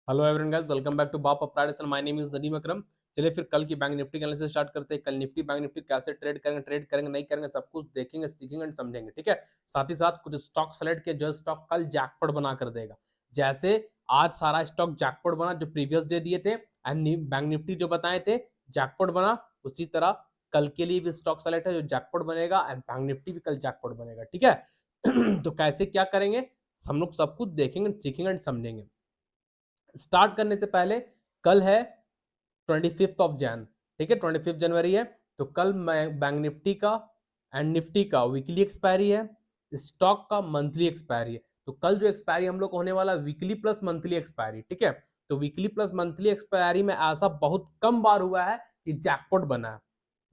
Hello everyone guys, welcome back to बाप अपराइडेशन। My name is Nadeem Akram. चलिए फिर कल की बैंक निफ्टी के एनालिसिस स्टार्ट करते हैं। कल निफ्टी बैंक निफ्टी कैसे ट्रेड करेंगे नहीं करेंगे सब कुछ देखेंगे, सीखेंगे एंड समझेंगे। ठीक है, साथ ही साथ कुछ स्टॉक सेलेक्ट के जो स्टॉक कल जैकपॉट बना कर देगा। जैसे आज सारा स्टॉक जैकपॉट बना जो प्रीवियस डे दिए थे एंड बैंक निफ्टी जो बताए थे जैकपॉट बना, उसी तरह कल के लिए भी स्टॉक सेलेक्ट है जो जैकपॉट बनेगा एंड बैंक निफ्टी भी कल जैकपॉट बनेगा। ठीक है तो कैसे क्या करेंगे हम लोग सब कुछ देखेंगे, सीखेंगे एंड समझेंगे। स्टार्ट करने से पहले कल है 25 ऑफ जैन। ठीक है, 25 जनवरी है। तो कल बैंक निफ्टी का एंड निफ्टी का वीकली एक्सपायरी है, स्टॉक का मंथली एक्सपायरी है। तो कल जो एक्सपायरी हम लोग को होने वाला वीकली प्लस मंथली एक्सपायरी। ठीक है, तो वीकली प्लस मंथली एक्सपायरी में ऐसा बहुत कम बार हुआ है कि जैकपॉट बना है।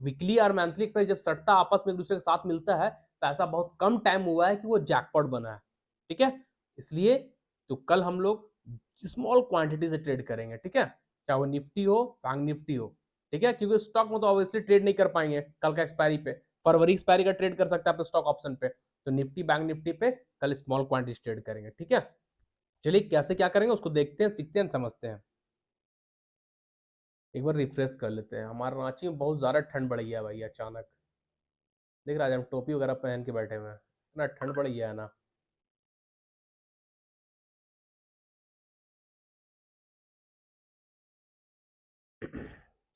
वीकली और मंथली एक्सपायरी जब सटता आपस में एक दूसरे के साथ मिलता है तो ऐसा बहुत कम टाइम हुआ है कि वो जैकपॉट बना है। ठीक है, इसलिए तो कल हम लोग स्मॉल क्वांटिटी से ट्रेड करेंगे। ठीक है, चाहे वो निफ्टी हो बैंक निफ्टी हो। ठीक है, क्योंकि स्टॉक में तो ऑब्वियसली ट्रेड नहीं कर पाएंगे कल का एक्सपायरी पे। फरवरी एक्सपायरी का ट्रेड कर सकते हैं आप स्टॉक ऑप्शन पे। तो निफ्टी बैंक निफ्टी पे कल स्मॉल क्वांटिटी ट्रेड करेंगे। ठीक है, चलिए कैसे क्या करेंगे उसको देखते हैं, सीखते हैं, समझते हैं। एक बार रिफ्रेश कर लेते हैं। हमारे रांची में बहुत ज्यादा ठंड बढ़ गया है भाई अचानक। देख रहा है, हम टोपी वगैरह पहन के बैठे हुए हैं, इतना ठंड बढ़ गया है ना।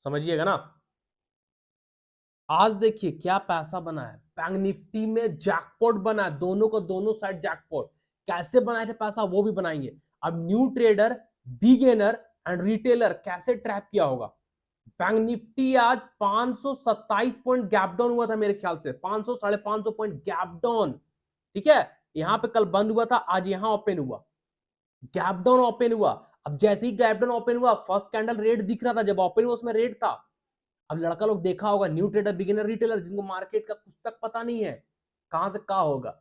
समझिएगा ना। आज देखिए क्या पैसा बना है बैंक निफ्टी में, जैकपॉट बना है, दोनों को दोनों साइड जैकपॉट। कैसे बनाए थे पैसा वो भी बनाएंगे। अब new trader, beginner and retailer कैसे ट्रैप किया होगा। बैंक निफ्टी आज 527 पॉइंट गैप डाउन हुआ था मेरे ख्याल से, 500 550 पॉइंट गैप डाउन। ठीक है, यहां पे कल बंद हुआ था, आज यहां ओपन हुआ, गैप डाउन ओपन हुआ। अब जैसे ही गैप डाउन ओपन हुआ फर्स्ट कैंडल रेड दिख रहा था, जब ओपन हुआ उसमें रेड था। अब लड़का लोग देखा होगा, न्यू ट्रेडर बिगिनर रिटेलर जिनको मार्केट का कुछ तक पता नहीं है कहां से कहा होगा।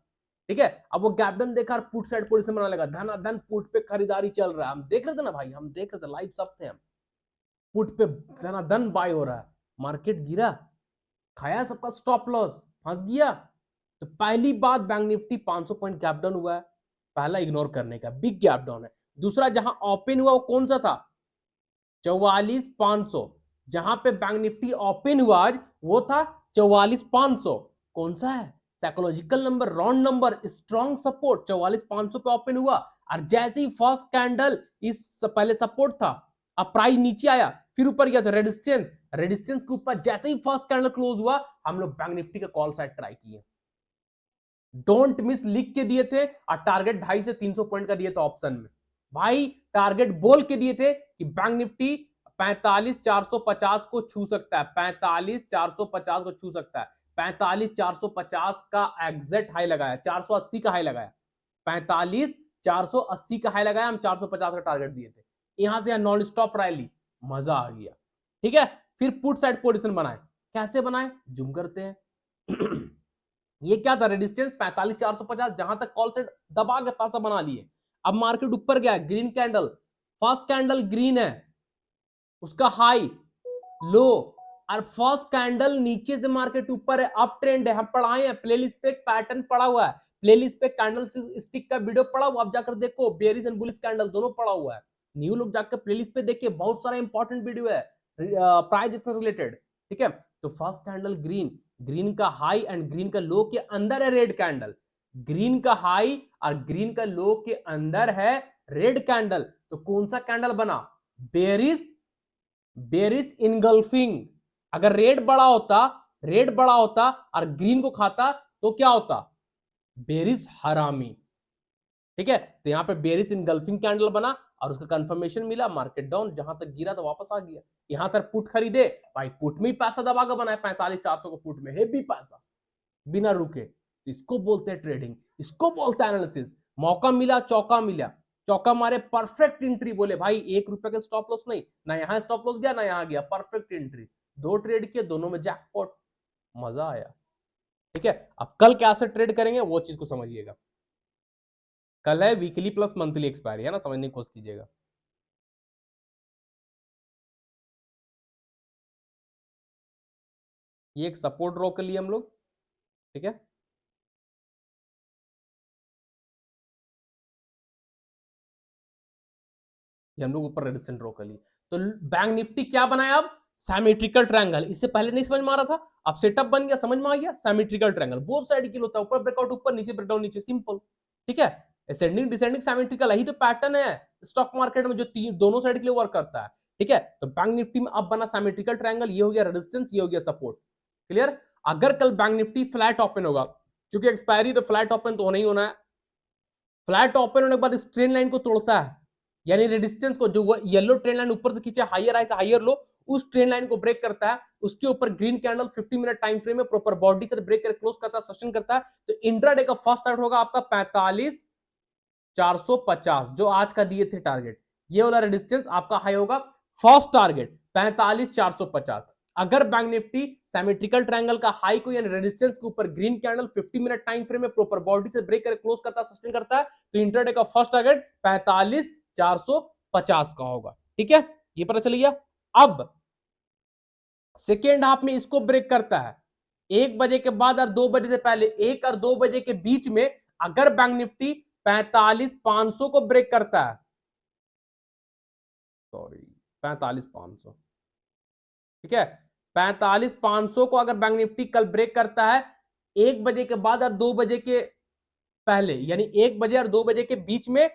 ठीक है, अब वो गैपडन देखा और पुट साइड पोजीशन बनाने लगा, धन पुट पे खरीदारी चल रहा है। हम देख रहे थे ना भाई, हम देख रहे थे, लाइव सब थे हम। पुट पे धन बाय हो रहा है, मार्केट गिरा, खाया सबका स्टॉप लॉस, फंस गया। तो पहली बात bank Nifty 500 point gap down हुआ है, पहला इग्नोर करने का, बिग गैप डाउन है। दूसरा जहां ओपन हुआ वो कौन सा था, 44,500। जहां पे बैंक निफ्टी ओपन हुआ आज वो था 44,500। कौन सा है, psychological number, round number, strong support 44,500 पे ओपन हुआ। और जैसे ही फर्स्ट कैंडल, इस पहले सपोर्ट था, अब प्राइस नीचे आया, फिर ऊपर गया था, रेजिस्टेंस, रेजिस्टेंस के ऊपर जैसे ही फर्स्ट कैंडल क्लोज हुआ, हम लोग बैंक निफ्टी का कॉल साइड ट्राई किए। डोंट मिस लिख के दिए थे, और टारगेट 250 से 300 पॉइंट का दिए थे ऑप्शन में। भाई टारगेट बोल के दिए थे कि बैंक निफ्टी 45,450 को छू सकता है, 45,450 को छू सकता है। 45,450 का एग्जैक्ट हाई लगाया, 480 का हाई लगाया, 45,480 का हाई लगाया, हम 450 का टारगेट दिए थे। यहां से नॉन स्टॉप रैली, मजा आ गया। ठीक है, फिर पुट साइड पोजीशन बनाए। कैसे बनाए, जूम करते हैं। ये क्या था, रेजिस्टेंस 45,450, जहां तक कॉल सेट दबा के पैसा बना लिए। अब मार्केट ऊपर गया, green candle, first candle green है, उसका हाई लो, और फर्स्ट कैंडल नीचे से मार्केट ऊपर है, अप ट्रेंड है। हम पढ़ाए हैं प्लेलिस्ट पे, एक पैटर्न पड़ा हुआ है, प्लेलिस्ट पे कैंडल स्टिक का वीडियो पड़ा हुआ, आप जाकर देखो, बेरिस एंड बुलिश कैंडल दोनों पड़ा हुआ है। न्यू लोग जाकर प्लेलिस्ट पे देखिए, बहुत सारा इंपॉर्टेंट वीडियो है प्राइस एक्शन से रिलेटेड। ठीक है, तो फर्स्ट कैंडल ग्रीन, ग्रीन का हाई एंड ग्रीन का लो के अंदर है रेड कैंडल, ग्रीन का हाई और ग्रीन का लो के अंदर है रेड कैंडल। तो कौन सा कैंडल बना, बेरिस, बेरिस इनगल्फिंग। अगर रेड बड़ा होता और ग्रीन को खाता तो क्या होता, बेरिस हरामी। ठीक है, तो यहां पे बेरिस इनगल्फिंग कैंडल बना और उसका कंफर्मेशन मिला, मार्केट डाउन, जहां तक गिरा तो वापस आ गया। यहां तक पुट खरीदे भाई, पुट में ही पैसा दबा के बनाए, 45,400 को पुट में है भी पैसा, बिना रुके। इसको बोलते हैं ट्रेडिंग, इसको बोलते हैं एनालिसिस। मौका मिला, चौका मिला, चौका मारे, परफेक्ट एंट्री। बोले भाई 1 रुपए का स्टॉप लॉस नहीं, ना यहाँ स्टॉप लॉस गया ना यहाँ गया, परफेक्ट एंट्री। दो ट्रेड किए, दोनों में जैकपॉट, मजा आया। ठीक है, अब कल कैसे ट्रेड करेंगे वो चीज को समझिएगा। कल है वीकली प्लस मंथली एक्सपायरी है ना, समझने की कोशिश कीजिएगा। ये एक सपोर्ट ड्रॉ कर लिए हम लोग। ठीक है, ये हम लोग ऊपर रेजिस्टेंस ड्रॉ कर लिए। तो बैंक निफ्टी क्या बनाया अब, सिमेट्रिकल ट्रायंगल। इससे पहले नहीं समझ में आ रहा था, अब सेटअप बन गया, समझ में आ गया। सिमेट्रिकल ट्रायंगल बोथ साइड के लिए होता है, ऊपर ब्रेकआउट ऊपर, नीचे ब्रेकडाउन नीचे, सिंपल। ठीक है, असेंडिंग डिसेंडिंग सिमेट्रिकल, यही तो पैटर्न है स्टॉक मार्केट में जो दोनों साइड के लिए वर्क करता है। ठीक है, तो बैंक निफ्टी में अब बना सिमेट्रिकल ट्रायंगल, ये हो गया रेजिस्टेंस, ये हो गया सपोर्ट। क्लियर। अगर कल बैंक निफ्टी फ्लैट ओपन होगा, क्योंकि एक्सपायरी तो फ्लैट ओपन तो होना ही होना है, फ्लैट ओपन होने के बाद इस ट्रेंड लाइन को तोड़ता है, यानी रेजिस्टेंस को, जो येलो ट्रेंड लाइन ऊपर से खींचे हायर हाई से हायर लो, उस ट्रेंड लाइन को ब्रेक करता है, उसके ऊपर green candle 50 minute time frame में प्रॉपर बॉडी से ब्रेक कर क्लोज करता है, सस्टेन करता है, तो इंट्राडे का फर्स्ट टारगेट होगा आपका 45,450, जो आज का दिए थे टारगेट। ये वाला रेजिस्टेंस आपका हाई होगा, फर्स्ट टारगेट 45,450। अगर बैंक निफ्टी सिमेट्रिकल ट्रायंगल का हाई को यानी रेजिस्टेंस के ऊपर green candle 50 minute time frame में प्रॉपर बॉडी से ब्रेक कर क्लोज करता है, सस्टेन करता है, तो इंट्राडे का फर्स्ट टारगेट 45,450 का होगा। ठीक है, ये पता चल गया। अब सेकेंड हाफ में इसको ब्रेक करता है, 1 बजे के बाद और 2 बजे से पहले, 1 और 2 बजे के बीच में अगर बैंक निफ्टी 45,500 को ब्रेक करता है, सॉरी 45,500, ठीक है, 45,500 को अगर बैंक निफ्टी कल ब्रेक करता है 1 बजे के बाद और 2 बजे के पहले, यानी 1 बजे और 2 बजे के बीच में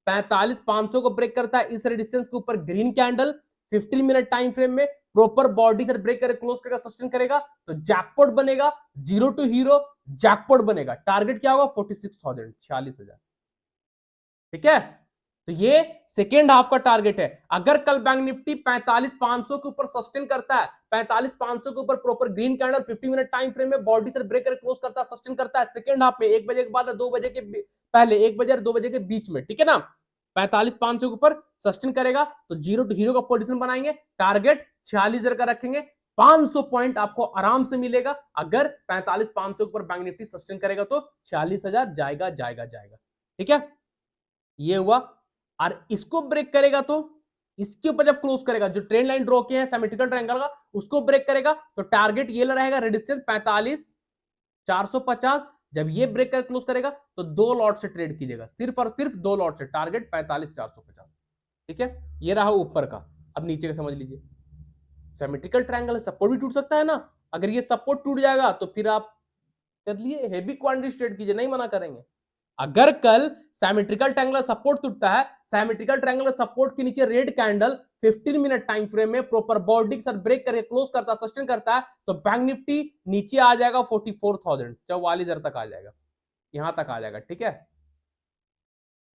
45,500 को ब्रेक करता है, इस रेजिस्टेंस के ऊपर green candle 15 minute time frame में प्रॉपर बॉडी से ब्रेक करके क्लोज करेगा, सस्टेन करेगा, तो जैकपॉट बनेगा, जीरो टू हीरो जैकपॉट बनेगा। टारगेट क्या होगा, 46,000, 46,000। ठीक है, तो ये सेकेंड हाफ का टारगेट है। अगर कल बैंक निफ्टी 45,500 के ऊपर सस्टेन करता है, 45,500 के ऊपर proper green candle 50 minute time frame में बॉडी से ब्रेक करके क्लोज करता है, सस्टेन करता है सेकेंड हाफ में 1 बजे के बाद 2 बजे के पहले, 1 बजे और 2 बजे के बीच में, ठीक है ना, 45,500 के ऊपर सस्टेन करेगा, तो जीरो टू हीरो का पोजीशन बनाएंगे, टारगेट 46,000 का रखेंगे, 500 पॉइंट आपको आराम से मिलेगा। अगर 45,500 के ऊपर बैंक निफ्टी सस्टेन करेगा तो 46,000 जाएगा जाएगा जाएगा। ठीक है, ये हुआ। और इसको ब्रेक करेगा तो इसके ऊपर जब क्लोज करेगा, जो ट्रेंड लाइन ड्रॉ किया है सिमेट्रिकल ट्रायंगल का, उसको ब्रेक करेगा, तो टारगेट ये रहेगा रेजिस्टेंस 45,450। जब ये ब्रेक कर क्लोज करेगा तो 2 लॉट से ट्रेड कीजिएगा, सिर्फ और सिर्फ 2 लॉट से, टारगेट 45,450। ठीक है, ये रहा ऊपर का। अब नीचे का समझ लीजिए, सिमेट्रिकल ट्रायंगल सपोर्ट भी टूट सकता है ना, अगर ये सपोर्ट टूट जाएगा तो फिर आप कर लिए हेवी क्वांटिटी ट्रेड कीजिए, नहीं मना करेंगे। अगर कल सिमेट्रिकल ट्रायंगल सपोर्ट टूटता है, सिमेट्रिकल ट्रायंगल सपोर्ट के नीचे red candle 15 minute time frame में प्रॉपर बॉडी के साथ ब्रेक करके क्लोज करता है, सस्टेन करता है, तो बैंक निफ्टी नीचे आ जाएगा 44,000, 44,000 तक आ जाएगा, यहां तक आ जाएगा। ठीक है,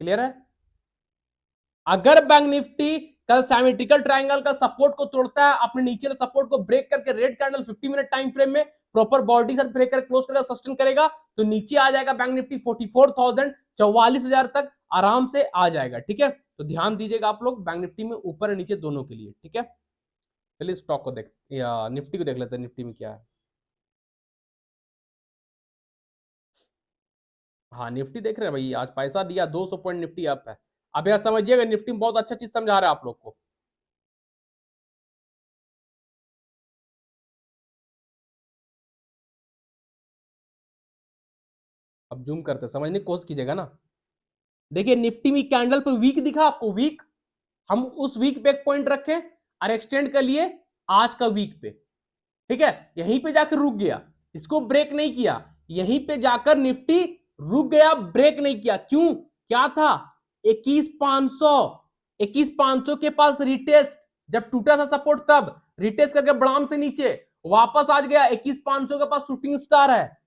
क्लियर है। अगर बैंक निफ्टी कल सिमेट्रिकल ट्रायंगल का सपोर्ट को तोड़ता है, अपने नीचे सपोर्ट को ब्रेक करके red candle 50 minute time frame में प्रॉपर बॉडी से ब्रेक कर क्लोज करेगा, सस्टेन करेगा, तो नीचे आ जाएगा बैंक निफ्टी 44,000, 44,000 तक आराम से आ जाएगा। ठीक है, तो ध्यान दीजिएगा आप लोग बैंक निफ्टी में ऊपर और नीचे दोनों के लिए। ठीक है, चलिए स्टॉक को देख या निफ्टी को देख लेते हैं, निफ्टी में क्या है। हाँ, निफ्टी देख रहे हैं भाई, आज पैसा दिया 200 पॉइंट निफ्टी अप है। अब यह समझिएगा, निफ्टी में बहुत अच्छा चीज समझा रहा है आप लोग को। अब जूम करते समझने की कोशिश कीजिएगा ना। देखिए निफ्टी में कैंडल पर वीक दिखा आपको, वीक, हम उस वीक पे एक पॉइंट रखें और एक्सटेंड कर लिए आज का वीक पे। ठीक है, यहीं पे जाकर रुक गया, इसको ब्रेक नहीं किया, यहीं पे जाकर निफ्टी रुक गया, ब्रेक नहीं किया। क्यों, क्या था, 21,500, 21,500 के पास रिटेस्ट, जब टूटा था सपोर्ट तब रिटेस्ट करके बड़ाम से नीचे वापस आ गया, 21,500 के पास शूटिंग स्टार है,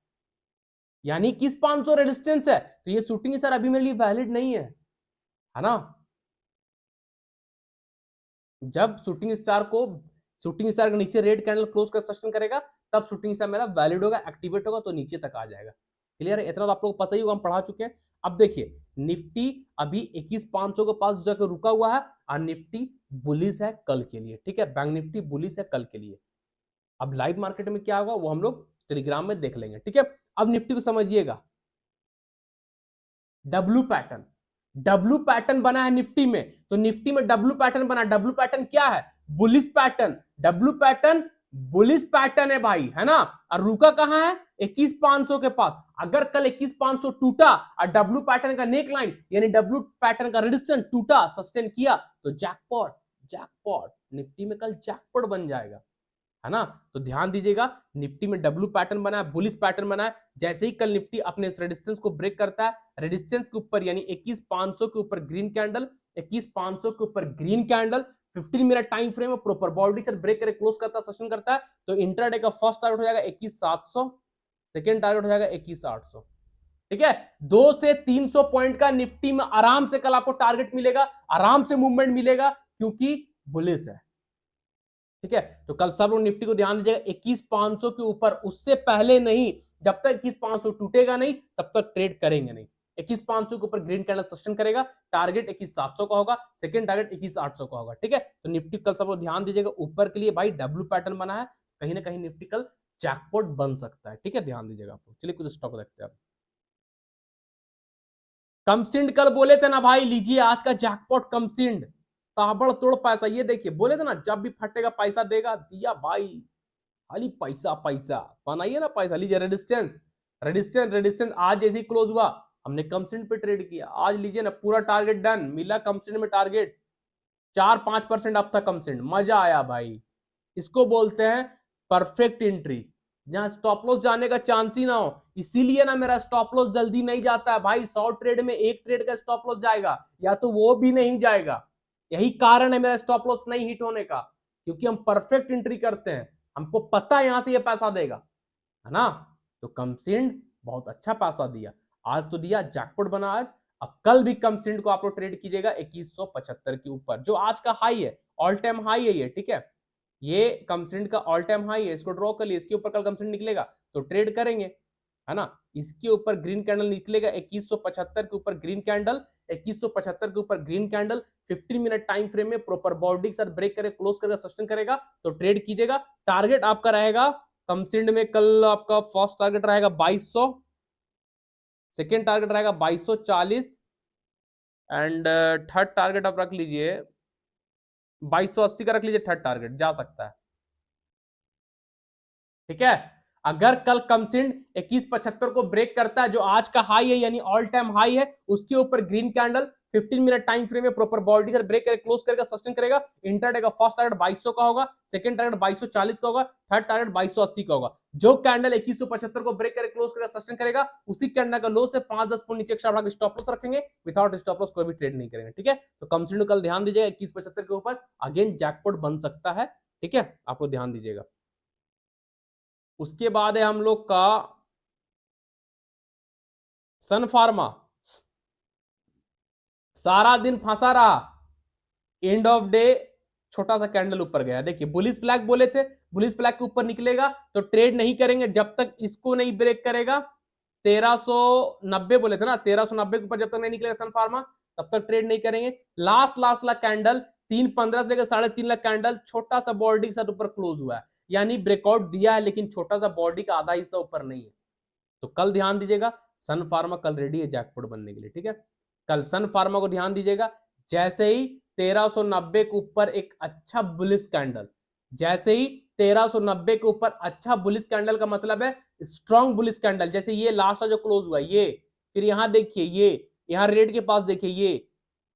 यानी 21,500 रेजिस्टेंस है, तो ये शूटिंग स्टार अभी मेरे लिए वैलिड नहीं है ना। जब शूटिंग स्टार के नीचे रेड कैंडल क्लोज कर सस्टेन करेगा, तब शूटिंग स्टार मेरा वैलिड होगा, एक्टिवेट होगा, तो नीचे तक आ जाएगा। क्लियर है, इतना तो आप लोग को पता ही होगा, हम पढ़ा चुके हैं। अब देखिए निफ्टी अभी 21,500 के पास जाकर रुका हुआ है, और निफ्टी बुलिश है कल के लिए। ठीक है, बैंक निफ्टी बुलिश है कल के लिए। अब लाइव मार्केट में क्या होगा वो हम लोग टेलीग्राम में देख लेंगे। ठीक है, अब निफ्टी को समझिएगा, डब्ल्यू पैटर्न, डब्ल्यू पैटर्न बना है निफ्टी में, तो निफ्टी में डब्ल्यू पैटर्न बना, डब्ल्यू पैटर्न क्या है, bullish pattern. W pattern bullish pattern है भाई, है ना। और रुका कहां है, 21,500 के पास। अगर कल 21,500 टूटा और डब्ल्यू पैटर्न का नेक लाइन यानी डब्ल्यू पैटर्न का रेजिस्टेंस टूटा, सस्टेन किया, तो जैकपॉट, जैकपॉट निफ्टी में कल जैकपॉट बन जाएगा, है ना। तो ध्यान दीजिएगा, निफ्टी में डब्ल्यू पैटर्न बना है, बुलिश पैटर्न बना है। जैसे ही कल निफ्टी अपने इस रेजिस्टेंस को ब्रेक करता है, रेजिस्टेंस के ऊपर यानी 21,500 के ऊपर ग्रीन कैंडल, 21,500 के ऊपर green candle 15 minute time frame में प्रॉपर बॉडी चार्ट ब्रेक करके क्लोज करता है, सेशन करता है, तो इंट्राडे का फर्स्ट टारगेट हो जाएगा 21,700, सेकंड टारगेट हो जाएगा 21,800। ठीक है, 2 से 300 पॉइंट का निफ्टी में आराम से कल आपको टारगेट मिलेगा, आराम से मूवमेंट मिलेगा, क्योंकि बुलिश है। ठीक है, तो कल सब लोग निफ्टी को ध्यान दीजिएगा, 21,500 के ऊपर उससे पहले नहीं, जब तक 21,500 टूटेगा नहीं तब तक ट्रेड करेंगे नहीं। 21,500 के ऊपर ग्रीन कैंडल सस्टेन करेगा, टारगेट 21,700 का होगा, सेकंड टारगेट 21,800 का होगा। ठीक है, तो निफ्टी कल सब लोग ध्यान दीजिएगा, ऊपर के लिए भाई डब्ल्यू पैटर्न बना है, कहीं ना कहीं निफ्टी कल जैकपॉट बन सकता है। ठीक है, ध्यान दीजिएगा आप। चलिए कुछ स्टॉक देखते हैं। कमसिंड कल बोले थे ना भाई, लीजिए आज का जैकपॉट कमसिंड, ताबड़तोड़ पैसा। ये देखिए, बोले थे ना जब भी फटेगा पैसा देगा, दिया भाई, खाली पैसा पैसा बनाइए ना पैसा। लीजिए रेजिस्टेंस, रेजिस्टेंस, रेजिस्टेंस, आज जैसे ही क्लोज हुआ हमने कमसिंड पे ट्रेड किया, आज लीजिए ना पूरा टारगेट डन, मिला कमसिंड में टारगेट 4-5% अब तक कमसिंड, मजा आया भाई। इसको बोलते हैं परफेक्ट एंट्री, जहां स्टॉप लॉस जाने का चांस ही ना हो। इसीलिए ना मेरा स्टॉप लॉस जल्दी नहीं जाता है भाई, 100 ट्रेड में एक ट्रेड का स्टॉप लॉस जाएगा या तो वो भी नहीं जाएगा। यही कारण है मेरा स्टॉप लॉस नहीं हिट होने का, क्योंकि हम परफेक्ट एंट्री करते हैं, हमको पता है यहां से ये पैसा देगा, है ना। तो कमसिंड बहुत अच्छा पैसा दिया, आज तो दिया, जैकपॉट बना आज। अब कल भी कमसिंड को आप लोग ट्रेड कीजिएगा 2175 के ऊपर, जो आज का हाई है, ऑल टाइम हाई है ये। ठीक है, ये कमसिंड का ऑल टाइम हाई है, इसको ड्रॉ कर लिए, इसके ऊपर कल कमसिंड निकलेगा तो ट्रेड करेंगे, है ना। इसके ऊपर ग्रीन कैंडल निकलेगा 2175 के ऊपर ग्रीन कैंडल, 2175 के ऊपर green candle 15 minute time frame में प्रॉपर बॉडी के साथ ब्रेक करे, क्लोज करेगा, सस्टेन करेगा, तो ट्रेड कीजिएगा। टारगेट आपका रहेगा कमसिंड में कल, आपका फर्स्ट टारगेट रहेगा 2200, सेकेंड टारगेट रहेगा 2240, एंड थर्ड टारगेट आप रख लीजिए 2280 का रख लीजिए, थर्ड टारगेट जा सकता है। ठीक है, अगर कल कमसिंड 2175 को ब्रेक करता है, जो आज का हाई है यानी ऑल टाइम हाई है, उसके ऊपर green candle 15 minute time frame में प्रॉपर बॉडी से ब्रेक करके क्लोज करेगा, सस्टेन करेगा, इंटरडे का फर्स्ट टारगेट 2200 का होगा, सेकंड टारगेट 2240 का होगा, थर्ड टारगेट 2280 का होगा। जो कैंडल 2175 को ब्रेक करके क्लोज करेगा, सस्टेन करेगा, उसी कैंडल का लो से 5-10 पॉइंट नीचे एक्स्ट्रा बढ़ा स्टॉप लॉस रखेंगे, विदाउट स्टॉप लॉस कोई भी ट्रेड नहीं करेंगे। ठीक है, तो कमसिंड कल ध्यान दीजिएगा 2175 के ऊपर अगेन जैकपॉट बन सकता है। ठीक है, आपको ध्यान दीजिएगा। उसके बाद है हम लोग का सन फार्मा, सारा दिन फंसा रहा, एंड ऑफ डे छोटा सा कैंडल ऊपर गया। देखिए बुलिश फ्लैग बोले थे, बुलिश फ्लैग के ऊपर निकलेगा तो ट्रेड नहीं करेंगे जब तक इसको नहीं ब्रेक करेगा। 1390 बोले थे ना, 1390 के ऊपर जब तक नहीं निकलेगा सन फार्मा तब तक ट्रेड नहीं करेंगे। लास्ट लास्ट लाख कैंडल 315 से लेकर 3.5 लाख कैंडल छोटा सा बॉडी के साथ ऊपर क्लोज हुआ है, यानी ब्रेकआउट दिया है लेकिन छोटा सा बॉडी का आधा हिस्सा ऊपर नहीं है। तो कल ध्यान दीजिएगा, सन फार्मा कल रेडी है जैकपॉट बनने के लिए। ठीक है, कल सन फार्मा को ध्यान दीजिएगा, जैसे ही 1390 के ऊपर एक अच्छा बुलिश कैंडल, जैसे ही 1390 के ऊपर अच्छा बुलिश कैंडल का मतलब है स्ट्रॉन्ग बुलिश कैंडल, जैसे ये लास्ट जो क्लोज हुआ ये, फिर यहां देखिए ये, यहां रेड के पास देखिए ये,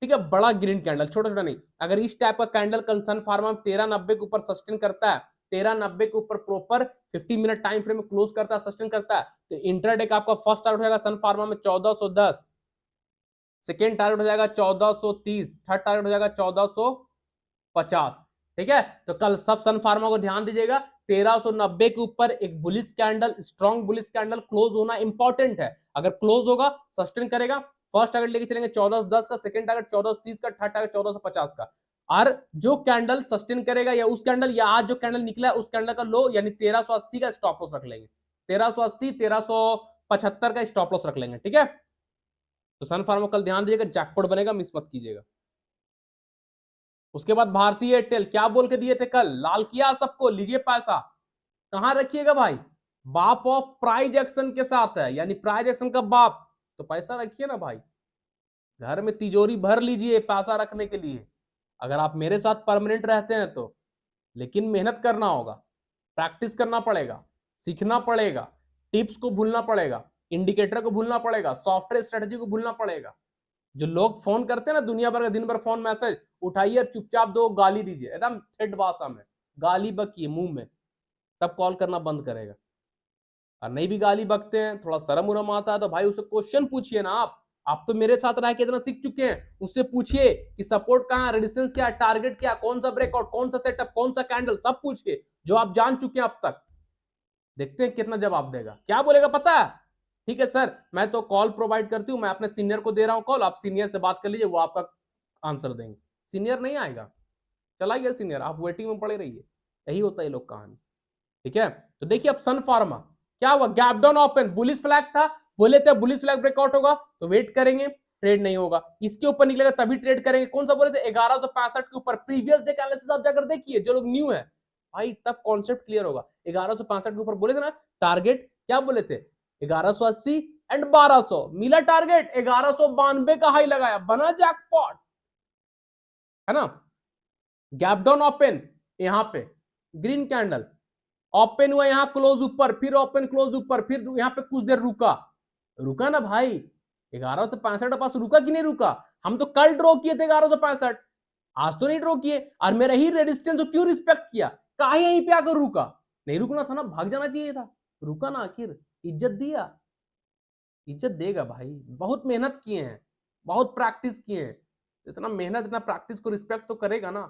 ठीक है, बड़ा ग्रीन कैंडल, छोटा छोटा नहीं। अगर इस टाइप का कैंडल कल सन फार्मा 1390 के ऊपर सस्टेन करता है, 1390 के ऊपर प्रॉपर 50 मिनट टाइम फ्रेम में क्लोज करता है, सस्टेन करता है, तो इंट्राडे का आपका फर्स्ट टारगेट हो जाएगा सन फार्मा में 1410, सेकेंड टारगेट हो जाएगा 1430, थर्ड टारगेट हो जाएगा 1450। ठीक है, तो कल सब सन फार्मा को ध्यान दीजिएगा, 1390 के ऊपर एक bullish candle, strong bullish candle close होना इंपॉर्टेंट है। अगर क्लोज होगा सस्टेन करेगा, फर्स्ट टारगेट लेके चलेंगे 1410 का, सेकंड टारगेट 1430 का, थर्ड टारगेट 1450 का। और जो कैंडल सस्टेन करेगा या उस कैंडल या आज जो कैंडल निकला है उस कैंडल का लो यानी 1380 का स्टॉप लॉस रख लेंगे, 1380 1375 का स्टॉप लॉस रख लेंगे। ठीक है, तो सन फार्मा कल ध्यान दीजिएगा, जैकपॉट बनेगा, मिस मत कीजिएगा। उसके बाद भारतीय एयरटेल क्या बोल के दिए थे कल, लाल किया सबको, लीजिए पैसा, कहां रखिएगा भाई, बाप ऑफ प्राइज एक्शन के साथ है, यानी प्राइज एक्शन का बाप, तो पैसा रखिए ना भाई, घर में तिजोरी भर लीजिए पैसा रखने के लिए, अगर आप मेरे साथ परमानेंट रहते हैं तो, लेकिन मेहनत करना होगा। प्रैक्टिस करना पड़ेगा, सीखना पड़ेगा, टिप्स को भूलना पड़ेगा, इंडिकेटर को भूलना पड़ेगा, सॉफ्टवेयर स्ट्रेटजी को भूलना पड़ेगा। जो लोग फोन करते हैं ना दुनिया भर का, दिन भर फोन मैसेज उठाइए, चुपचाप दो गाली दीजिए, एकदम ठेठ भाषा में गाली बकिए मुंह में, तब कॉल करना बंद करेगा। और नहीं भी गाली बकते हैं, थोड़ा शर्म उरम आता है तो भाई उससे क्वेश्चन पूछिए ना। आप तो मेरे साथ रह के इतना सीख चुके हैं, उससे पूछिए कि सपोर्ट कहां है, रेजिस्टेंस क्या है, टारगेट क्या, कौन सा ब्रेकआउट, कौन सा सेटअप, कौन सा कैंडल, सब पूछिए जो आप जान चुके हैं अब तक। देखते हैं कितना जवाब देगा। क्या बोलेगा पता है? ठीक है सर, मैं तो कॉल प्रोवाइड करती हूँ, मैं अपने सीनियर को दे रहा हूं कॉल, आप सीनियर से बात कर लीजिए, वो आपका आंसर देंगे। सीनियर नहीं आएगा, चला गया सीनियर, आप वेटिंग में पड़े रहिए। यही होता है ये लोग कहानी। ठीक है, तो देखिए अब सन फार्मा क्या हुआ, gap down open, bullish flag था, बोले थे बुलिश फ्लैग ब्रेकआउट होगा तो वेट करेंगे, ट्रेड नहीं होगा, इसके ऊपर निकलेगा तभी ट्रेड करेंगे। कौन सा बोले थे? 1165 के ऊपर। प्रीवियस डे का एनालिसिस आप जाकर देखिए, जो लोग न्यू है भाई, तब कॉन्सेप्ट क्लियर होगा। 1165 के ऊपर बोले थे ना, टारगेट क्या बोले थे? 1180 एंड 1200 मिला टारगेट, 1192 का हाई लगाया, बना जैकपॉट, है ना। गैप डाउन ओपन, यहां पे ग्रीन कैंडल ओपन हुआ, यहां क्लोज ऊपर, फिर ओपन क्लोज ऊपर, फिर यहां पे कुछ देर रुका, रुका ना भाई। 1165 के पास रुका कि नहीं रुका? हम तो कल ड्रॉ किए थे 1165, आज तो नहीं ड्रॉ किए। और मेरा ही रेजिस्टेंस तो क्यों रिस्पेक्ट किया? काहे यहीं पे आकर रुका? नहीं रुकना था ना, भाग जाना चाहिए था। रुका ना, आखिर इज्जत दिया। इज्जत देगा भाई, बहुत मेहनत किए हैं, बहुत प्रैक्टिस किए हैं, इतना मेहनत इतना प्रैक्टिस को रिस्पेक्ट तो करेगा ना।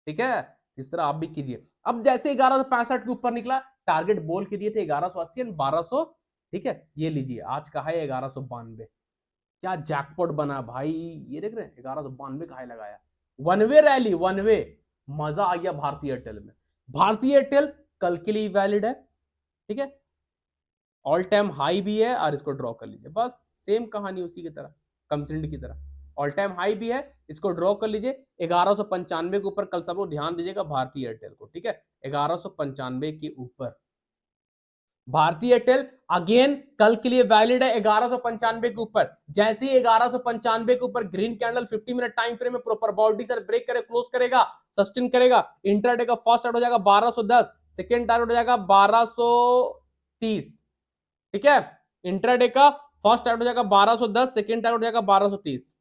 ठीक है, इस तरह आप भी कीजिए। अब जैसे 1165 के ऊपर निकला, टारगेट बोल के दिए थे 1180 एंड 1200। ठीक है, ये लीजिए, आज का है 1192। क्या जैकपॉट बना भाई, ये देख रहे हैं 1192 का हाई लगाया। One way rally, one way, मजा आ गया भारतीय एयरटेल में। भारतीय एयरटेल कल के लिए वैलिड है। ठीक है, ऑल टाइम हाई भी है, और इसको ड्रॉ कर लीजिए, बस सेम कहानी उसी की तरह, कमसिंड की तरह। ऑल टाइम हाई भी है, इसको ड्रॉ कर लीजिए 1195 के ऊपर। कल सब लोग ध्यान दीजिएगा भारतीय एयरटेल को। ठीक है, 1195 के ऊपर भारतीय एयरटेल अगेन कल के लिए वैलिड है 1195 के ऊपर। जैसे ही 1195 के ऊपर green candle 50 minute time frame में प्रॉपर बॉडी से ब्रेक करे, क्लोज करेगा, सस्टेन करेगा, इंट्राडे का फर्स्ट टारगेट हो जाएगा 1210, सेकंड टारगेट हो जाएगा 1230। ठीक है, इंट्राडे का फर्स्ट टारगेट हो जाएगा 1210, सेकंड टारगेट हो जाएगा 1230,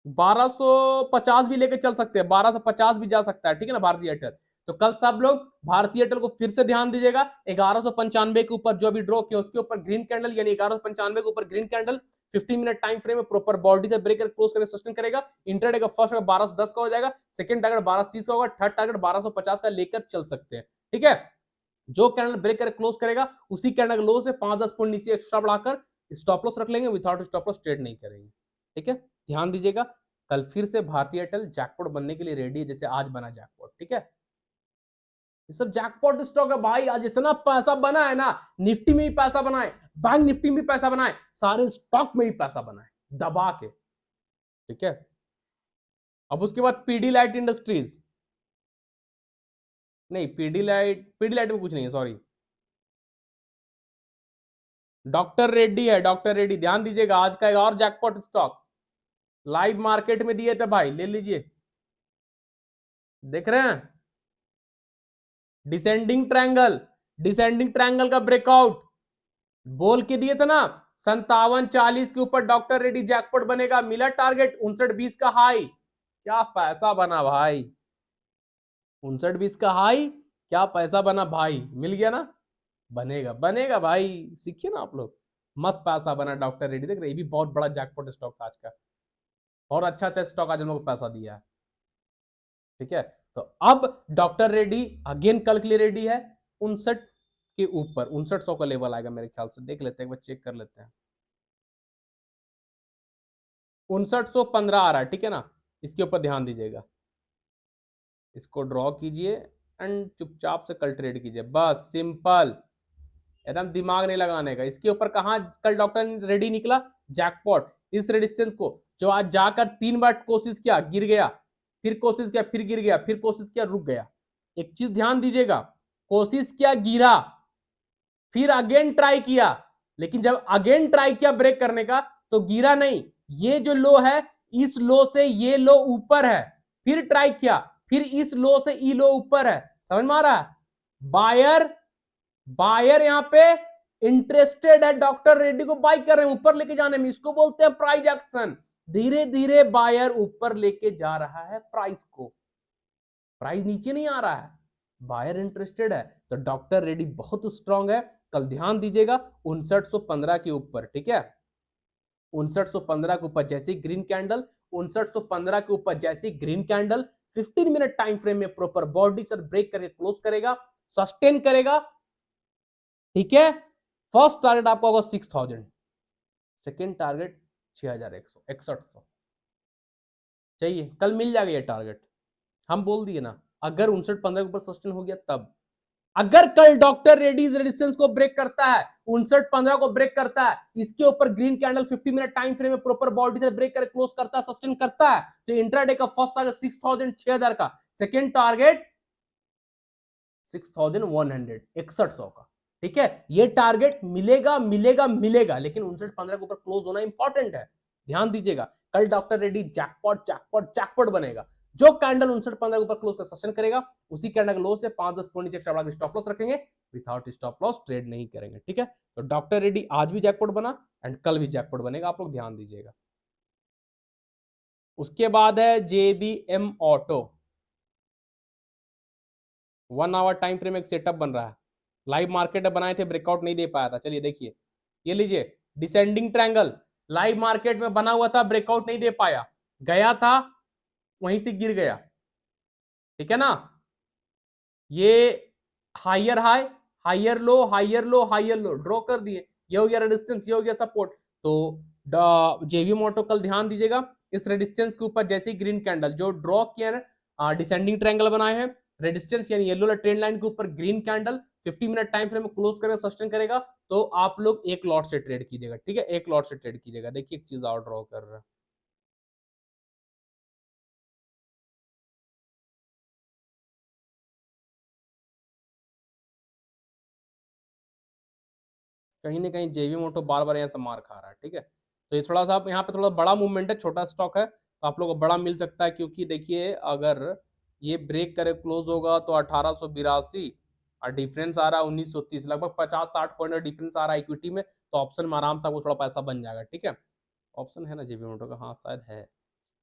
1250 भी लेके चल सकते हैं, 1250 भी जा सकता है। ठीक है ना भारतीय एयरटेल। तो कल सब लोग भारतीय एयरटेल को फिर से ध्यान दीजिएगा, 1195 के ऊपर जो भी ड्रॉ किया उसके ऊपर ग्रीन कैंडल, यानी 1195 के ऊपर green candle 15 minute time frame में प्रॉपर बॉडी से ब्रेकर क्लोज करके सस्टेन करेगा। इंटरडे का फर्स्ट टारगेट 1210 का हो जाएगा, सेकंड टारगेट 1230 का होगा, थर्ड टारगेट 1250 का लेकर चल सकते हैं। ठीक है, जो कैंडल ब्रेक कर क्लोज करेगा उसी कैंडल लो से 5-10 पॉइंट नीचे एक्स्ट्रा बढ़ाकर स्टॉप लॉस रख लेंगे, विदाउट स्टॉप लॉस ट्रेड नहीं करेंगे। ठीक है, ध्यान दीजिएगा, कल फिर से भारतीय एयरटेल जैकपॉट बनने के लिए रेडी है, जैसे आज बना जैकपॉट। ठीक है, ये सब जैकपॉट स्टॉक है भाई। आज इतना पैसा बना है ना, निफ्टी में भी पैसा बना है, बैंक निफ्टी में भी पैसा बना है, सारे स्टॉक में भी पैसा बना है दबा के। ठीक है, अब उसके बाद पीडीलाइट इंडस्ट्रीज, नहीं पीडीलाइट में कुछ नहीं है, सॉरी, डॉक्टर रेड्डी है, डॉक्टर रेड्डी। ध्यान दीजिएगा, आज का एक और जैकपॉट स्टॉक लाइव मार्केट में दिए थे भाई, ले लीजिए, देख रहे हैं, डिसेंडिंग ट्रायंगल, डिसेंडिंग ट्रायंगल का ब्रेकआउट बोल के दिए थे ना, 5740 के ऊपर डॉक्टर रेड्डी जैकपॉट बनेगा, मिला टारगेट 5920 का हाई। क्या पैसा बना भाई, 5920 का हाई, क्या पैसा बना भाई, मिल गया ना। बनेगा बनेगा भाई, सीखिए ना आप लोग, मस्त पैसा बना डॉक्टर रेड्डी। देख रहे, ये भी बहुत बड़ा जैकपॉट स्टॉक था आज का, और अच्छा अच्छा स्टॉक आज हम लोग को पैसा दिया है। ठीक है, तो अब डॉक्टर रेड्डी अगेन कल के लिए रेडी है, 59 के ऊपर 5900 का लेवल आएगा मेरे ख्याल से, देख लेते हैं, एक बार चेक कर लेते हैं। 5915 आ रहा है। ठीक है ना, इसके ऊपर ध्यान दीजिएगा, इसको ड्रॉ कीजिए एंड चुपचाप से कल ट्रेड कीजिए, बस सिंपल, एकदम दिमाग नहीं लगाने का। इसके ऊपर कहां कल डॉक्टर रेडी निकला, जैकपॉट। इस रेजिस्टेंस को जो आज जाकर 3 बार कोशिश किया, गिर गया, फिर कोशिश किया, फिर गिर गया, फिर कोशिश किया, रुक गया। एक चीज ध्यान दीजिएगा, कोशिश किया, गिरा, फिर अगेन ट्राई किया, लेकिन जब अगेन ट्राई किया ब्रेक करने का तो गिरा नहीं। ये जो लो है, इस लो से ये लो ऊपर है, फिर ट्राई किया, फिर इस लो से ई लो ऊपर है, समझ में आ रहा है? बायर बायर यहां पे इंटरेस्टेड है, डॉक्टर रेड्डी को बाई कर रहे हैं ऊपर लेके जाने में, इसको बोलते हैं प्राइस एक्शन। धीरे धीरे बायर ऊपर लेके जा रहा है प्राइस को, प्राइस नीचे नहीं आ रहा है, बायर इंटरेस्टेड है, तो डॉक्टर रेड्डी बहुत स्ट्रांग है। कल ध्यान दीजिएगा 5915 के ऊपर, ठीक है, 5915 के ऊपर जैसी ग्रीन कैंडल, 5915 के ऊपर जैसी green candle 15 minute time frame में प्रॉपर बॉडी से ब्रेक करके क्लोज करेगा, सस्टेन करेगा, ठीक है। फर्स्ट टारगेट आपका होगा 6000, सेकेंड टारगेट 6100 चाहिए, कल मिल जाएगा ये टारगेट, हम बोल दिए ना, अगर 5915 के ऊपर सस्टेन हो गया तब। अगर कल डॉक्टर रेड्डीज रेजिस्टेंस को ब्रेक करता है, 5915 को ब्रेक करता है, इसके ऊपर green candle 50 minute time frame में प्रॉपर बॉडी से ब्रेक करके क्लोज करता है, सस्टेन करता है, तो इंट्राडे का फर्स्ट टारगेट 6000 6000 का, सेकेंड टारगेट 6100 6100 का, ठीक है। ये टारगेट मिलेगा मिलेगा मिलेगा, लेकिन 5915 के ऊपर क्लोज होना इंपॉर्टेंट है, ध्यान दीजिएगा। कल doctor Reddy jackpot jackpot jackpot बनेगा, जो कैंडल 5915 के ऊपर क्लोज कर सस्टेन करेगा, उसी कैंडल के लो से 5-10 पॉइंट नीचे एक्स्ट्रा बढ़ा के स्टॉप लॉस रखेंगे, विदाउट स्टॉप लॉस ट्रेड नहीं करेंगे, ठीक है। तो डॉक्टर रेड्डी आज भी जैकपॉट बना एंड कल भी जैकपॉट बनेगा, आप लोग ध्यान दीजिएगा। उसके बाद है JBM auto, 1 hour time frame एक सेटअप बन रहा है, लाइव मार्केट बनाए थे, ब्रेकआउट नहीं दे पाया था, चलिए देखिए, ये लीजिए डिसेंडिंग ट्रायंगल, लाइव मार्केट में बना हुआ था, ब्रेकआउट नहीं दे पाया, गया था वहीं से गिर गया, ठीक है ना। ये higher high, higher low, higher low, higher low draw कर दिए, ये हो गया रेजिस्टेंस, ये हो गया सपोर्ट। तो जेवी मोटो कल ध्यान दीजिएगा, इस रेजिस्टेंस के ऊपर जैसे ग्रीन कैंडल जो ड्रॉ किया है, डिसेंडिंग ट्रायंगल बनाए हैं, रेजिस्टेंस यानी येलो ट्रेंड लाइन के ऊपर green candle 50 minute time frame में क्लोज करेगा, सस्टेन करेगा, तो आप लोग एक लॉट से ट्रेड कीजिएगा, ठीक है, एक लॉट से ट्रेड कीजिएगा। देखिए एक चीज और ड्रॉ कर रहा है, कहीं ना कहीं जेवी मोटो बार बार यहाँ से मार खा रहा है, ठीक है। तो ये थोड़ा सा यहाँ पे थोड़ा बड़ा मूवमेंट है, छोटा स्टॉक है, तो आप लोग को बड़ा मिल सकता है, क्योंकि देखिए अगर ये ब्रेक करे क्लोज होगा तो 1882 और डिफरेंस आ रहा है 1930, लगभग 50-60 पॉइंट का डिफरेंस आ रहा है इक्विटी में, तो ऑप्शन में आराम से आपको थोड़ा पैसा बन जाएगा, ठीक है। ऑप्शन है ना जेबी मोटो का, हाँ शायद है,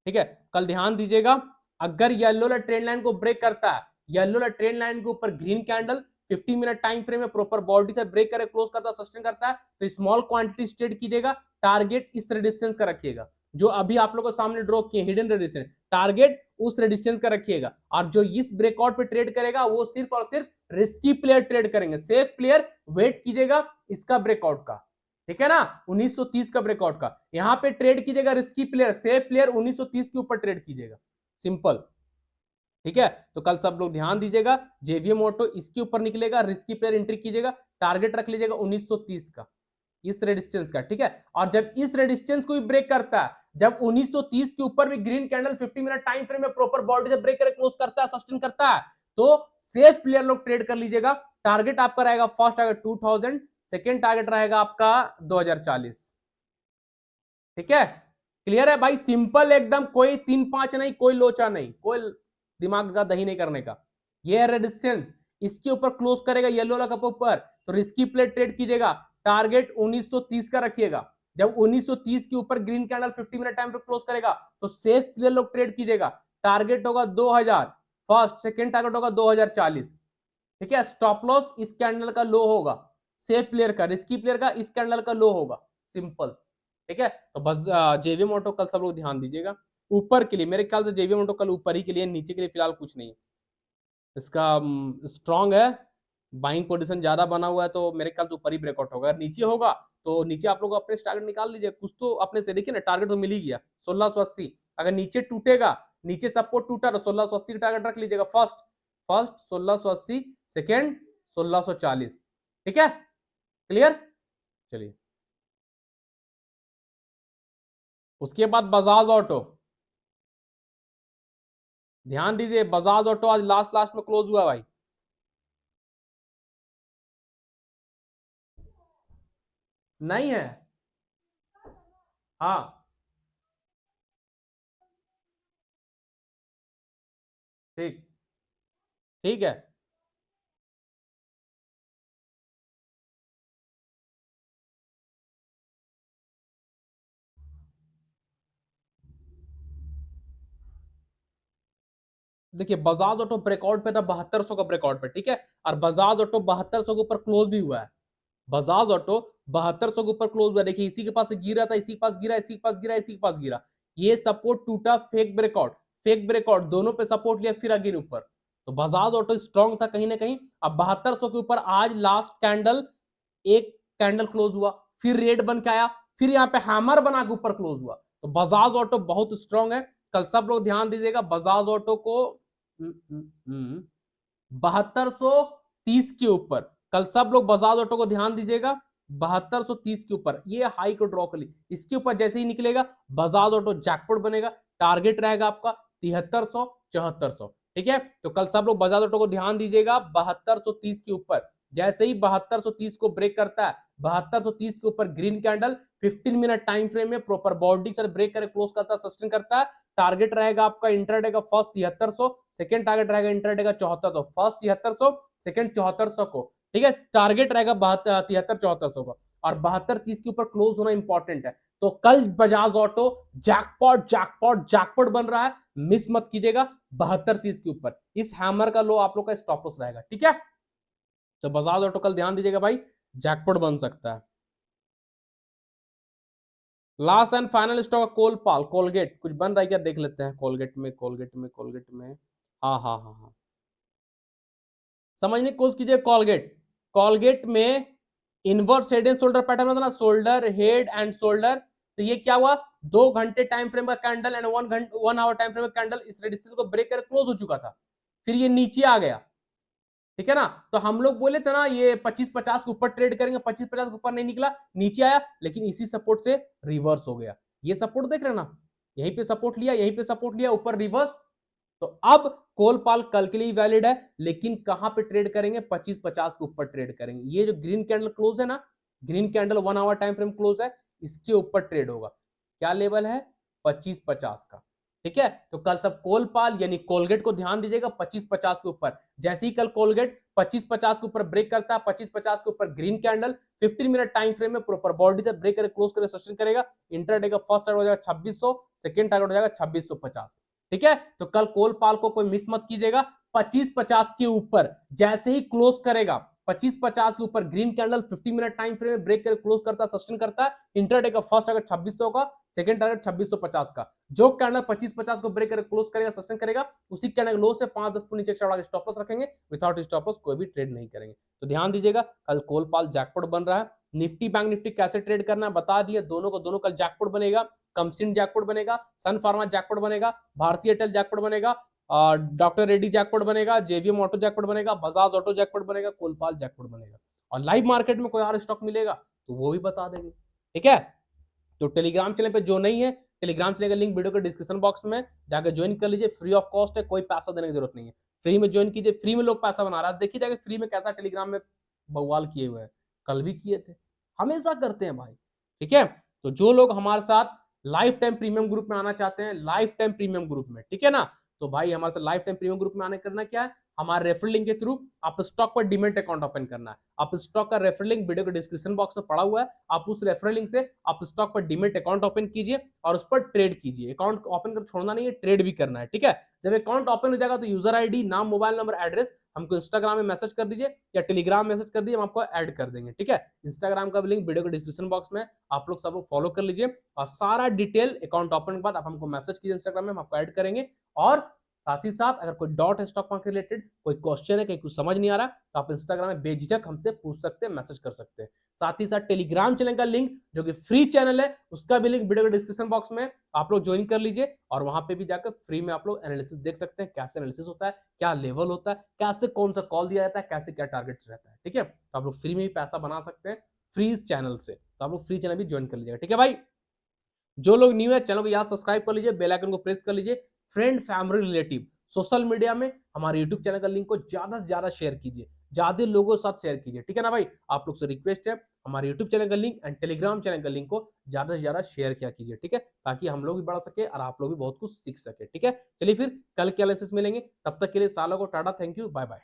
ठीक है। कल ध्यान दीजिएगा, अगर येलो ट्रेंड लाइन को ब्रेक करता है, येलो ट्रेंड लाइन के ऊपर green candle 50 minute time frame में प्रॉपर बॉडी से ब्रेक करे क्लोज करता है, सस्टेन करता है, तो स्मॉल क्वांटिटी ट्रेड कीजिएगा, टारगेट इस रेजिस्टेंस का रखिएगा, जो अभी आप लोगों को सामने ड्रॉ किए हिडन रेजिस्टेंस, टारगेट उस रेजिस्टेंस का रखिएगा, और जो इस ब्रेकआउट पे ट्रेड करेगा वो सिर्फ और सिर्फ रिस्की प्लेयर ट्रेड करेंगे, सेफ प्लेयर वेट कीजिएगा इसका ब्रेकआउट का, ठीक है ना, 1930 का ब्रेकआउट का, यहां पे ट्रेड कीजिएगा, रिस्की प्लेयर सेफ प्लेयर 1930 के ऊपर ट्रेड कीजिएगा, सिंपल, ठीक है। तो कल सब लोग ध्यान दीजिएगा, जेवीएम ऑटो इसके ऊपर निकलेगा, रिस्की प्लेयर एंट्री कीजिएगा, टारगेट रख लीजिएगा 1930 का, इस रेजिस्टेंस का, ठीक है। और जब इस रेजिस्टेंस को भी ब्रेक करता है, जब 1930 के ऊपर भी green candle 50 minute time frame में प्रॉपर बॉडी से ब्रेक करके क्लोज करता है, सस्टेन करता है, तो सेफ प्लेयर लोग ट्रेड कर लीजिएगा, टारगेट आपका रहेगा फर्स्ट टारगेट 2000, सेकेंड टारगेट रहेगा आपका 2040, ठीक है। क्लियर है भाई, सिंपल एकदम, कोई 3-5 नहीं, कोई लोचा नहीं, कोई दिमाग का दही नहीं करने का। ये है रेजिस्टेंस, इसके ऊपर क्लोज करेगा येलो वाला कप ऊपर, तो रिस्की प्लेट ट्रेड कीजिएगा, टारगेट 1930 का रखिएगा, जब 1930 के ऊपर ग्रीन कैंडल 50 मिनट टाइम पे क्लोज करेगा, तो सेफ प्लेयर लोग ट्रेड कीजिएगा, टारगेट होगा 2000 फर्स्ट, सेकेंड टारगेट होगा 2040, ठीक है। स्टॉप लॉस इस कैंडल का लो होगा, सेफ प्लेयर का, रिस्की प्लेयर का इस कैंडल का लो होगा, सिंपल, ठीक है। तो बस जेवीएम ऑटो कल सब लोग ध्यान दीजिएगा, ऊपर के लिए मेरे ख्याल से जेवीएम ऑटो कल ऊपर ही के लिए, नीचे के लिए फिलहाल कुछ नहीं, इसका स्ट्रांग है, बाइंग पोजीशन ज्यादा बना हुआ है, तो मेरे ख्याल से ऊपर ही ब्रेकआउट होगा, नीचे होगा तो नीचे आप लोग अपने टारगेट निकाल लीजिए कुछ तो अपने से, देखिए ना टारगेट तो मिल ही गया 1680, अगर नीचे टूटेगा, नीचे सपोर्ट टूटा तो 1680 का टारगेट रख लीजिएगा, फर्स्ट फर्स्ट 1680, सेकेंड 1640, ठीक है, क्लियर। चलिए उसके बाद बजाज ऑटो, ध्यान दीजिए बजाज ऑटो आज लास्ट लास्ट में क्लोज हुआ भाई, नहीं है, हाँ, ठीक, ठीक है। देखिए बजाज ऑटो ब्रेकआउट पे था 7200 का ब्रेकआउट पे, ठीक है। और बजाज ऑटो 7200 के ऊपर क्लोज भी हुआ है। बजाज ऑटो 7200 के ऊपर क्लोज हुआ। देखिए इसी के पास से गिरा था, इसी के पास गिरा, इसी के पास गिरा, इसी के पास गिरा। ये सपोर्ट टूटा, फेक ब्रेकआउट, फेक ब्रेकआउट, दोनों पे सपोर्ट लिया, फिर अगेन ऊपर। तो बजाज ऑटो स्ट्रांग था कहीं ना कहीं। अब 7200 के ऊपर आज लास्ट कैंडल, एक कैंडल क्लोज हुआ, फिर रेड बन के आया, फिर यहाँ पे हैमर बना के ऊपर क्लोज हुआ। तो बजाज ऑटो बहुत स्ट्रांग है। कल सब लोग ध्यान दीजिएगा बजाज ऑटो को 7230 के ऊपर। कल सब लोग बजाज ऑटो को ध्यान दीजिएगा 7230 के ऊपर। ये हाई को ड्रॉ कर ली, इसके ऊपर जैसे ही निकलेगा बजाज ऑटो जैकपॉट बनेगा। टारगेट रहेगा आपका 7300 7400, ठीक है। तो कल सब लोग बजाज ऑटो को ध्यान दीजिएगा 7230 के ऊपर। जैसे ही 7230 को ब्रेक करता है, 7230 के ऊपर green candle 15 minute time frame में प्रॉपर बॉडी से ब्रेक करके क्लोज करता है, सस्टेन करता है। टारगेट रहेगा आपका इंट्राडे का फर्स्ट 7300, सेकंड टारगेट रहेगा इंट्राडे का 7400। फर्स्ट 7300, सेकंड 7400 को, ठीक है। टारगेट रहेगा 73 7400 का। और 7230 के ऊपर क्लोज होना इंपॉर्टेंट है। तो कल Bajaj auto jackpot jackpot jackpot बन रहा है, मिस मत कीजिएगा 7230 के ऊपर। इस हैमर का लो आप लोग का स्टॉप लॉस रहेगा, ठीक है। तो बजाज ऑटो कल ध्यान दीजिएगा भाई, जैकपॉट बन सकता है। Last and final stock Colpal, Colgate कुछ बन रहा है क्या देख लेते हैं। कोलगेट में, कोलगेट में, कोलगेट में, हाँ हाँ हाँ हाँ, समझने की कोशिश कीजिए। कोलगेट, कोलगेट में inverse head and shoulder pattern था ना, शोल्डर हेड एंड शोल्डर। तो ये क्या हुआ, 2 घंटे टाइम फ्रेम का candle and 1 hour time frame का कैंडल इस रेजिस्टेंस को ब्रेक कर क्लोज हो चुका था। फिर ये नीचे आ गया, ठीक है ना। तो हम लोग बोले थे ना ये 25-50 के ऊपर ट्रेड करेंगे, 25-50 के ऊपर नहीं निकला, नीचे आया, लेकिन इसी सपोर्ट से रिवर्स हो गया। ये सपोर्ट देख रहे हैं ना, यहीं पे सपोर्ट लिया, यहीं पे सपोर्ट लिया, ऊपर रिवर्स। तो अब कोलपाल कल के लिए वैलिड है, लेकिन कहां पे ट्रेड करेंगे, 25-50 के ऊपर ट्रेड करेंगे। ये जो ग्रीन कैंडल क्लोज है ना, green candle 1 hour time frame close है, इसके ऊपर ट्रेड होगा। क्या लेवल है, 25-50 का, ठीक है। तो कल सब कोलपाल यानी कोलगेट को ध्यान दीजिएगा 25-50 के ऊपर। जैसे ही कल कोलगेट 25-50 के ऊपर ब्रेक करता है, 25-50 के ऊपर green candle 15 minute time frame में प्रॉपर बॉडी से ब्रेक करके क्लोज करके सस्टेन करेगा। इंटरडे का फर्स्ट टारगेट हो जाएगा 2600, सेकंड टारगेट हो जाएगा 2650, ठीक है। तो कल कोलपाल को कोई मिस मत कीजिएगा। 25-50 के ऊपर जैसे ही क्लोज करेगा, 25-50 के ऊपर green candle 50 minute time frame में ब्रेक करके क्लोज करता है, सस्टेन करता है। इंटरडे का फर्स्ट टारगेट 2600 का, सेकंड टारगेट 2650 का। जो कैंडल 25-50 को ब्रेक करके क्लोज करेगा, सस्टेन करेगा, उसी कैंडल लो से 5-10 पॉइंट नीचे चढ़ा के स्टॉप लॉस रखेंगे। विदाउट स्टॉप लॉस कोई भी ट्रेड नहीं करेंगे। तो ध्यान दीजिएगा कल कोलपाल जैकपॉट बन रहा है। निफ्टी बैंक निफ्टी कैसे ट्रेड करना है बता दिए, दोनों को दोनों कल जैकपॉट बनेगा। कमसिन जैकपॉट बनेगा, सन फार्मा जैकपॉट बनेगा, भारतीय एयरटेल जैकपॉट बनेगा, डॉक्टर रेड्डी जैकपॉट बनेगा, जेवीएम ऑटो जैकपॉट बनेगा, बजाज ऑटो जैकपॉट बनेगा, कोलपाल जैकपॉट बनेगा। और लाइव मार्केट में कोई और स्टॉक मिलेगा तो वो भी बता देंगे, ठीक है। तो टेलीग्राम चैनल पे जो नहीं है, टेलीग्राम चैनल का लिंक वीडियो के डिस्क्रिप्शन बॉक्स में जाकर ज्वाइन कर लीजिए। फ्री ऑफ कॉस्ट है, कोई पैसा देने की जरूरत नहीं है। फ्री में ज्वाइन कीजिए, फ्री में लोग पैसा बना रहा है। देखिए जाके फ्री में कैसा टेलीग्राम में बवाल किए हुए हैं, कल भी किए थे, हमेशा करते हैं भाई, ठीक है। तो जो लोग हमारे साथ लाइफ टाइम प्रीमियम ग्रुप में आना चाहते हैं, लाइफ टाइम प्रीमियम ग्रुप में, ठीक है ना, तो भाई हमारे साथ लाइफ टाइम प्रीमियम ग्रुप में आने करना क्या है, हमारे रेफरल लिंक के थ्रू आप स्टॉक पर डीमैट अकाउंट ओपन करना है। आप स्टॉक का रेफरल लिंक वीडियो के डिस्क्रिप्शन बॉक्स में पड़ा हुआ है, आप उस रेफरल लिंक से आप स्टॉक पर डीमैट अकाउंट ओपन कीजिए और उस पर ट्रेड कीजिए। अकाउंट ओपन कर छोड़ना नहीं है, ट्रेड भी करना है, ठीक है। जब अकाउंट ओपन हो जाएगा तो यूजर आईडी, नाम, मोबाइल नंबर, एड्रेस हमको इंस्टाग्राम में मैसेज कर दीजिए या टेलीग्राम मैसेज कर दीजिए, हम आपको ऐड कर देंगे, ठीक है। इंस्टाग्राम का भी लिंक वीडियो के डिस्क्रिप्शन बॉक्स में, आप लोग सब लोग फॉलो कर लीजिए और सारा डिटेल अकाउंट ओपन के बाद आप हमको मैसेज कीजिए इंस्टाग्राम में, हम आपको ऐड करेंगे। और साथ ही साथ अगर कोई डॉट है स्टॉक मार्केट रिलेटेड, कोई क्वेश्चन है, कहीं कुछ समझ नहीं आ रहा, तो आप इंस्टाग्राम में बेझिझक हमसे पूछ सकते हैं, मैसेज कर सकते हैं। साथ ही साथ टेलीग्राम चैनल का लिंक जो कि फ्री चैनल है, उसका भी लिंक वीडियो के डिस्क्रिप्शन बॉक्स में आप लोग ज्वाइन कर लीजिए और वहां पे भी जाकर फ्री में आप लोग एनालिसिस देख सकते हैं, कैसे एनालिसिस होता है, क्या लेवल होता है, कैसे कौन सा कॉल दिया जाता है, कैसे क्या टारगेट रहता है, ठीक है। तो आप लोग फ्री में भी पैसा बना सकते हैं फ्री चैनल से, तो आप लोग फ्री चैनल भी ज्वाइन कर लीजिएगा, ठीक है भाई। जो लोग न्यू है चैनल को यहाँ सब्सक्राइब कर लीजिए, बेल आइकन को प्रेस कर लीजिए। Friend, family, relative, social media में हमारे यूट्यूब चैनल का लिंक को ज्यादा से ज्यादा शेयर कीजिए, ज्यादा लोगों के साथ शेयर कीजिए, ठीक है ना भाई। आप लोग से रिक्वेस्ट है हमारे यूट्यूब चैनल का लिंक एंड टेलीग्राम चैनल का लिंक को ज्यादा से ज्यादा शेयर किया कीजिए, ठीक है, ताकि हम लोग भी बढ़ सके और आप लोग भी बहुत कुछ सीख सके, ठीक है। चलिए फिर कल के एनालिसिस मिलेंगे, तब तक के लिए सालों को ta ta, thank you, bye bye.